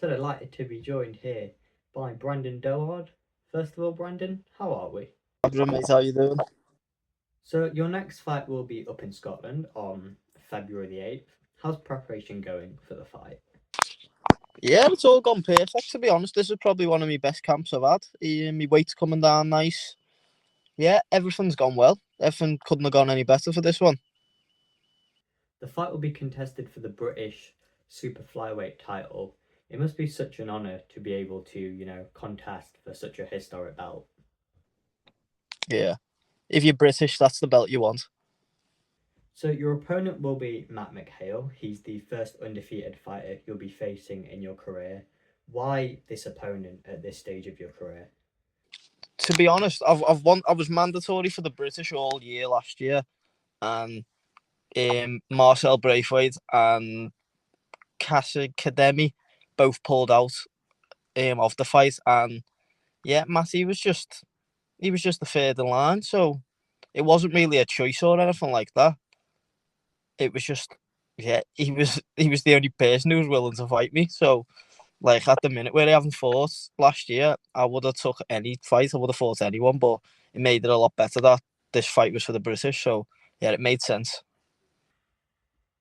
So delighted to be joined here by Brandon Daord. First of all, Brandon, how are we? Mate, how you doing? So your next fight will be up in Scotland on February the 8th. How's preparation going for the fight? Yeah, it's all gone perfect, to be honest. This is probably one of my best camps I've had. My weight's coming down nice. Yeah, everything's gone well. Everything couldn't have gone any better for this one. The fight will be contested for the British super flyweight title. It must be such an honour to be able to, contest for such a historic belt. Yeah. If you're British, that's the belt you want. So your opponent will be Matt McHale. He's the first undefeated fighter you'll be facing in your career. Why this opponent at this stage of your career? To be honest, I was mandatory for the British all year last year, and Marcel Braithwaite and Casa Kademi both pulled out of the fight, and yeah, Matty was just the third in line, so it wasn't really a choice or anything like that. It was just, yeah, he was the only person who was willing to fight me. So like at the minute where I haven't fought last year, I would have took any fight. I would have fought anyone, but it made it a lot better that this fight was for the British. So yeah, it made sense.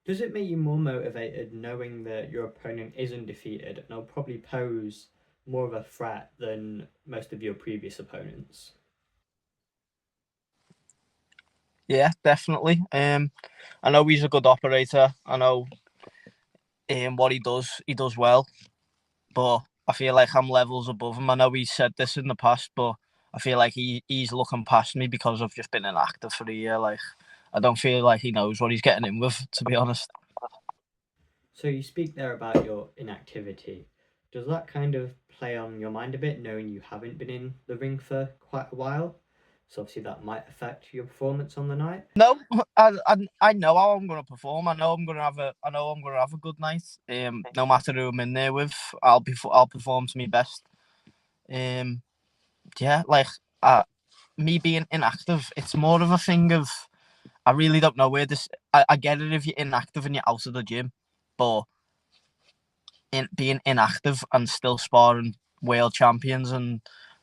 Does it make you more motivated knowing that your opponent is undefeated and will probably pose more of a threat than most of your previous opponents? Yeah, definitely. I know he's a good operator. I know what he does well, but I feel like I'm levels above him. I know he's said this in the past, but I feel like he's looking past me because I've just been inactive for a year. Like I don't feel like he knows what he's getting in with, to be honest. So you speak there about your inactivity. Does that kind of play on your mind a bit, knowing you haven't been in the ring for quite a while? So obviously that might affect your performance on the night. No, I know how I'm gonna perform. I know I'm gonna have a good night. No matter who I'm in there with, I'll perform to my best. Um, yeah, like me being inactive, it's more of a thing of I really don't know where this. I get it if you're inactive and you're out of the gym, but being inactive and still sparring world champions and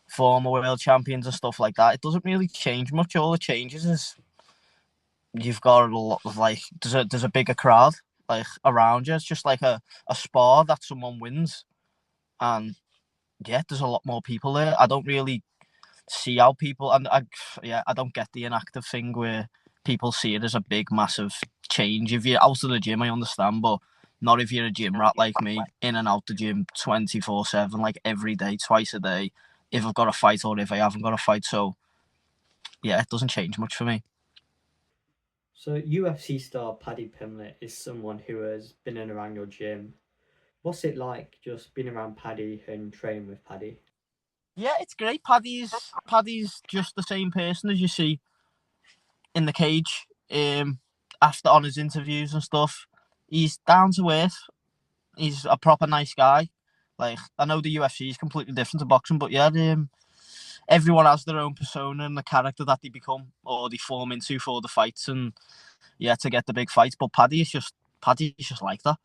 former world champions and stuff like that, it doesn't really change much. All it changes is you've got a lot of like there's a bigger crowd like around you. It's just like a spar that someone wins, and yeah, there's a lot more people there. I don't really see how people and I don't get the inactive thing where people see it as a big massive change. If you're out of the gym, I understand, but not if you're a gym rat like me, in and out the gym 24/7, like every day, twice a day. If I've got a fight or if I haven't got a fight, so yeah, it doesn't change much for me. So UFC star Paddy Pimblett is someone who has been in around your gym. What's it like just being around Paddy and training with Paddy? Yeah, it's great. Paddy's just the same person as you see in the cage. After on his interviews and stuff, he's down to earth. He's a proper nice guy. Like I know the UFC is completely different to boxing, but yeah, everyone has their own persona and the character that they become or they form into for the fights, and yeah, to get the big fights. But Paddy's just like that.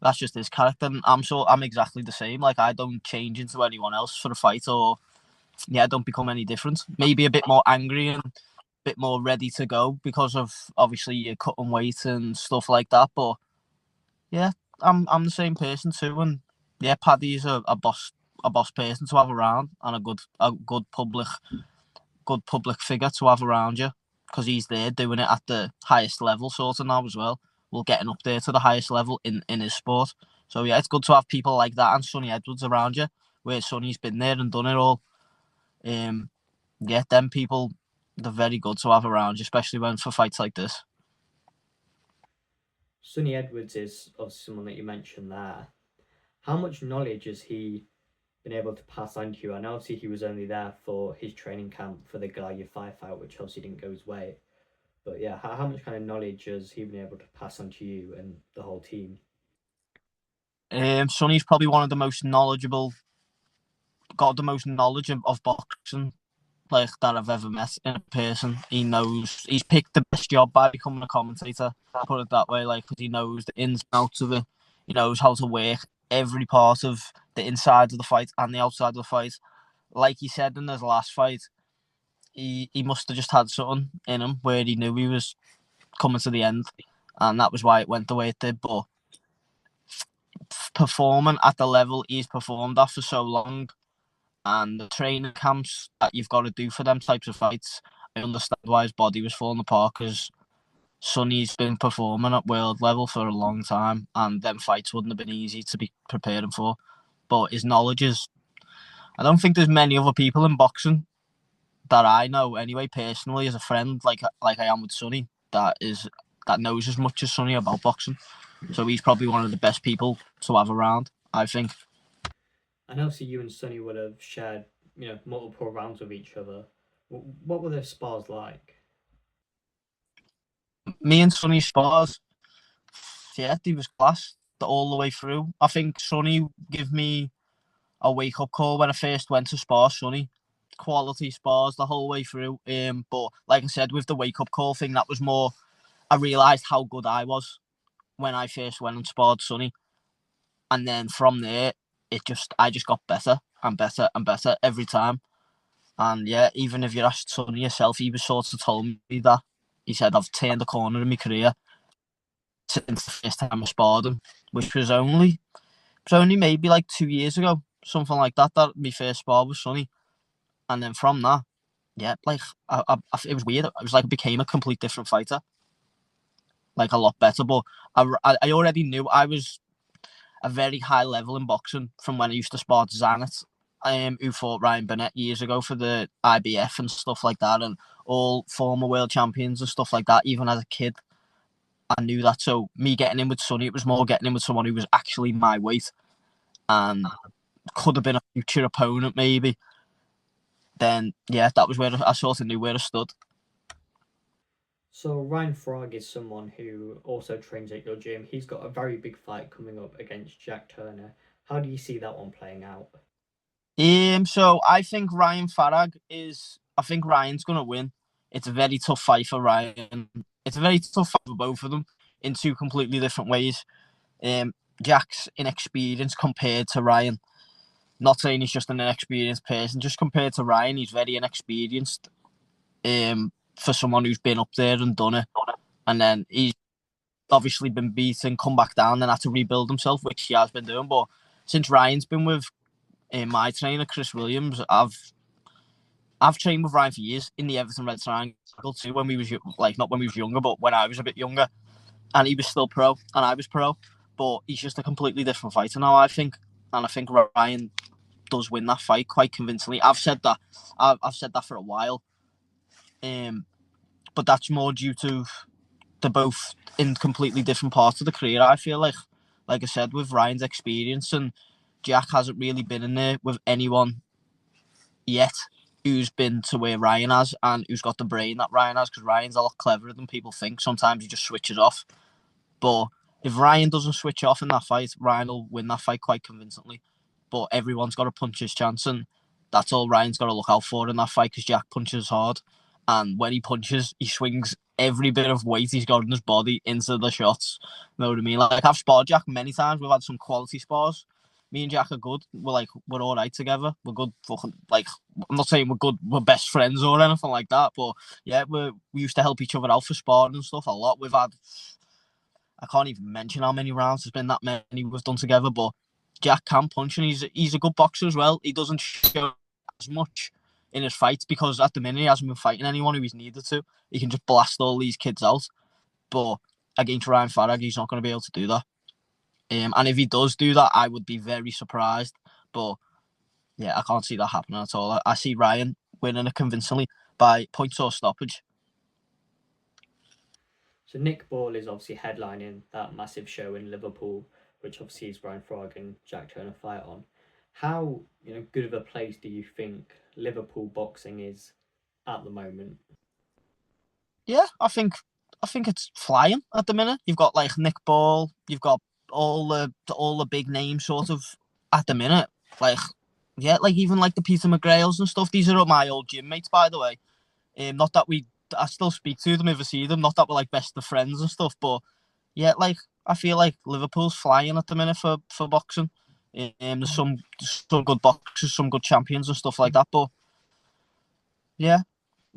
That's just his character. And I'm exactly the same. Like I don't change into anyone else for a fight, or yeah, I don't become any different. Maybe a bit more angry and a bit more ready to go because of obviously you're cutting weight and stuff like that. But yeah, I'm the same person too, and yeah, Paddy's a boss person to have around and a good public figure to have around you because he's there doing it at the highest level sort of now as well. We're getting up there to the highest level in his sport. So yeah, it's good to have people like that and Sonny Edwards around you, where Sonny's been there and done it all. Um, yeah, them people they're very good to have around you, especially when for fights like this. Sonny Edwards is obviously someone that you mentioned there. How much knowledge has he been able to pass on to you? I know obviously he was only there for his training camp for the Gallagher fight, which obviously didn't go his way. But yeah, how much kind of knowledge has he been able to pass on to you and the whole team? Sonny's probably one of the most knowledgeable, got the most knowledge of boxing like that I've ever met in a person. He knows he's picked the best job by becoming a commentator. Put it that way, like because he knows the ins and outs of it. He knows how to work every part of the inside of the fight and the outside of the fight. Like he said in his last fight, he must have just had something in him where he knew he was coming to the end, and that was why it went the way it did. But performing at the level he's performed at for so long, and the training camps that you've got to do for them types of fights, I understand why his body was falling apart, because Sonny's been performing at world level for a long time, and them fights wouldn't have been easy to be preparing for. But his knowledge is, I don't think there's many other people in boxing that I know anyway, personally, as a friend, like I am with Sonny, that knows as much as Sonny about boxing. So he's probably one of the best people to have around, I think. And obviously, you and Sonny would have shared, multiple rounds with each other. What were those spars like? Me and Sonny spars, yeah, he was class all the way through. I think Sonny gave me a wake up call when I first went to spar Sonny. Quality spars the whole way through. But like I said, with the wake up call thing, that was more, I realised how good I was when I first went and sparred Sonny. And then from there, I just got better and better and better every time. And yeah, even if you asked Sonny yourself, he was sort of told me that. He said, I've turned the corner in my career since the first time I sparred him, which was only maybe like 2 years ago, something like that my first spar was Sonny. And then from that, yeah, like it was weird. It was like I became a complete different fighter, like a lot better. But I already knew I was a very high level in boxing from when I used to spar Zanet, who fought Ryan Burnett years ago for the IBF and stuff like that, and all former world champions and stuff like that. Even as a kid, I knew that. So me getting in with Sonny, it was more getting in with someone who was actually my weight and could have been a future opponent maybe. Then yeah, that was where I sort of knew where I stood. So Ryan Farag is someone who also trains at your gym. He's got a very big fight coming up against Jack Turner. How do you see that one playing out? So I think I think Ryan's gonna win. It's a very tough fight for Ryan. It's a very tough fight for both of them in two completely different ways. Jack's inexperience compared to Ryan. Not saying he's just an inexperienced person, just compared to Ryan, he's very inexperienced. For someone who's been up there and done it, and then he's obviously been beaten, come back down, and had to rebuild himself, which he has been doing. But since Ryan's been with my trainer, Chris Williams, I've trained with Ryan for years in the Everton Red Triangle too. When we was not when we was younger, but when I was a bit younger, and he was still pro, and I was pro. But he's just a completely different fighter now, I think, and I think Ryan does win that fight quite convincingly. I've said that. I've said that for a while. But that's more due to they're both in completely different parts of the career. I feel like I said, with Ryan's experience, and Jack hasn't really been in there with anyone yet who's been to where Ryan has and who's got the brain that Ryan has, because Ryan's a lot cleverer than people think. Sometimes he just switches off. But if Ryan doesn't switch off in that fight, Ryan will win that fight quite convincingly. But everyone's got to punch his chance, and that's all Ryan's got to look out for in that fight, because Jack punches hard. And when he punches, he swings every bit of weight he's got in his body into the shots. You know what I mean? Like, I've sparred Jack many times. We've had some quality spars. Me and Jack are good. We're all right together. We're good. Fucking, like, I'm not saying we're good. We're best friends or anything like that. But yeah, we used to help each other out for sparring and stuff a lot. We've had, I can't even mention how many rounds. There's been that many we've done together. But Jack can punch, and he's a good boxer as well. He doesn't show as much in his fights, because at the minute he hasn't been fighting anyone who he's needed to. He can just blast all these kids out. But against Ryan Farag, he's not going to be able to do that. And if he does do that, I would be very surprised. But yeah, I can't see that happening at all. I see Ryan winning it convincingly by points or stoppage. So Nick Ball is obviously headlining that massive show in Liverpool, which obviously is Ryan Farag and Jack Turner fight on. How good of a place do you think Liverpool boxing is at the moment? Yeah, I think it's flying at the minute. You've got like Nick Ball, you've got all the big names sort of at the minute. Like, yeah, like even like the Peter McGrails and stuff. These are my old gym mates, by the way. Not that I still speak to them if I see them. Not that we're like best of friends and stuff, but yeah, like I feel like Liverpool's flying at the minute for boxing. There's some good boxers, some good champions and stuff like that. But yeah,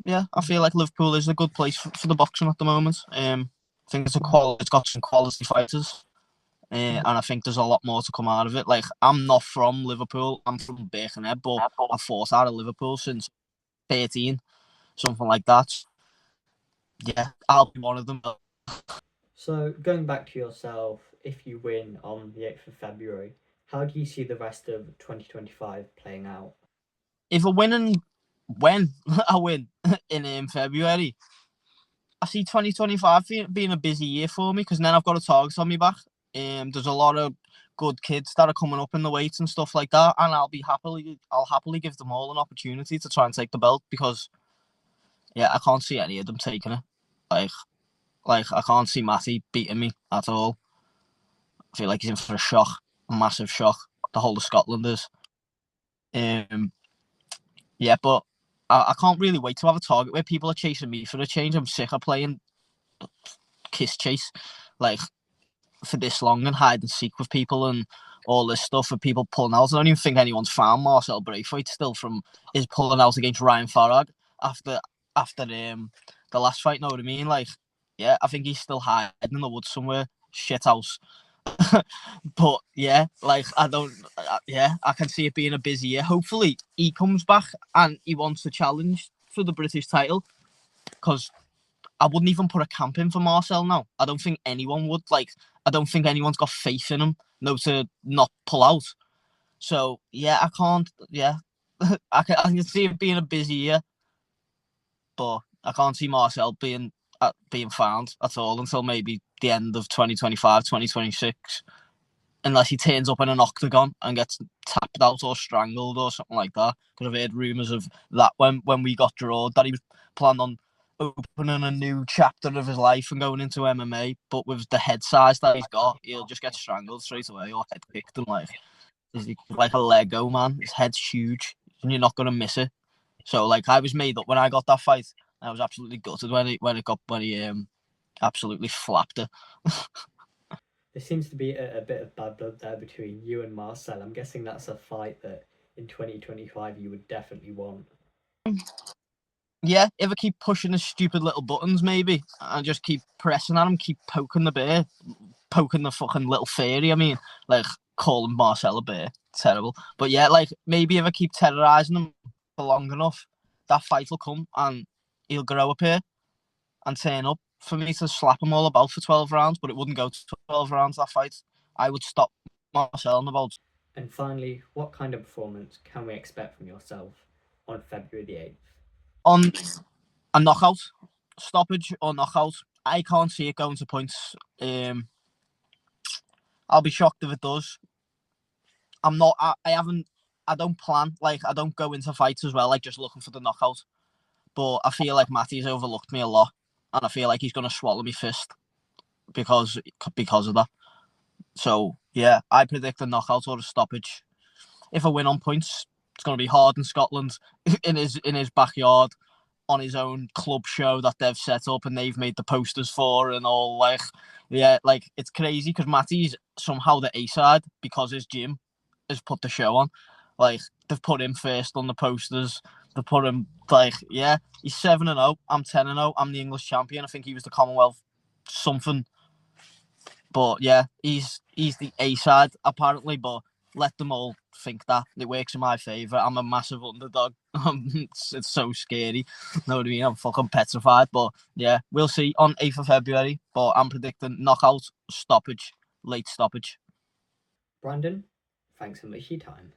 I feel like Liverpool is a good place for the boxing at the moment. I think it's got some quality fighters. And I think there's a lot more to come out of it. Like, I'm not from Liverpool, I'm from Birkenhead, but I fought out of Liverpool since 13, something like that. Yeah, I'll be one of them. So, going back to yourself, if you win on the 8th of February, how do you see the rest of 2025 playing out? If I win and when I win in February, I see 2025 being a busy year for me because then I've got a target on my back. There's a lot of good kids that are coming up in the weights and stuff like that, and I'll happily give them all an opportunity to try and take the belt because I can't see any of them taking it. Like I can't see Matty beating me at all. I feel like he's in for a shock, a massive shock. The whole of Scotland is. But I can't really wait to have a target where people are chasing me for a change. I'm sick of playing kiss chase, like for this long and hide and seek with people and all this stuff for people pulling out. I don't even think anyone's found Marcel Braithwaite still from his pulling out against Ryan Farag after the last fight. Know what I mean? Like, yeah, I think he's still hiding in the woods somewhere, shit house. But I can see it being a busy year. Hopefully, he comes back and he wants to challenge for the British title because I wouldn't even put a camp in for Marcel now. I don't think anyone would. Like, I don't think anyone's got faith in him, to not pull out. So, I can't. Yeah, I can see it being a busy year, but I can't see Marcel being found at all until maybe the end of 2025, 2026. Unless he turns up in an octagon and gets tapped out or strangled or something like that. Because I've heard rumours of that when we got Daord, that he was planning on opening a new chapter of his life and going into MMA, but with the head size that he's got, he'll just get strangled straight away or head kicked and he's like a Lego man. His head's huge and you're not gonna miss it. So like I was made up when I got that fight. I was absolutely gutted when he absolutely flapped it. There seems to be a bit of bad blood there between you and Marcel. I'm guessing that's a fight that in 2025 you would definitely want. Yeah, if I keep pushing the stupid little buttons, maybe, and just keep pressing at him, keep poking the bear, poking the fucking little fairy. I mean, like calling Marcel a bear, terrible. But yeah, like maybe if I keep terrorizing him for long enough, that fight will come and he'll grow up here and turn up for me to slap him all about for 12 rounds. But it wouldn't go to 12 rounds that fight. I would stop Marcel in about. And finally, what kind of performance can we expect from yourself on February the 8th? On a knockout, stoppage or knockout, I can't see it going to points. I'll be shocked if it does. I'm not. I haven't. I don't plan. Like I don't go into fights as well, like just looking for the knockout. But I feel like Matty's overlooked me a lot, and I feel like he's gonna swallow me fist because of that. So yeah, I predict a knockout or a stoppage. If I win on points, it's gonna be hard in Scotland, in his backyard, on his own club show that they've set up and they've made the posters for and all. Like it's crazy because Matty's somehow the A side because his gym has put the show on. Like they've put him first on the posters. They put him he's 7-0. I'm 10-0. I'm the English champion. I think he was the Commonwealth something. But yeah, he's the A side apparently. But let them all think that it works in my favour. I'm a massive underdog. It's so scary. Know what I mean? I'm fucking petrified. But yeah, we'll see on 8th of February. But I'm predicting knockout, stoppage, late stoppage. Brandon, thanks so much for your time.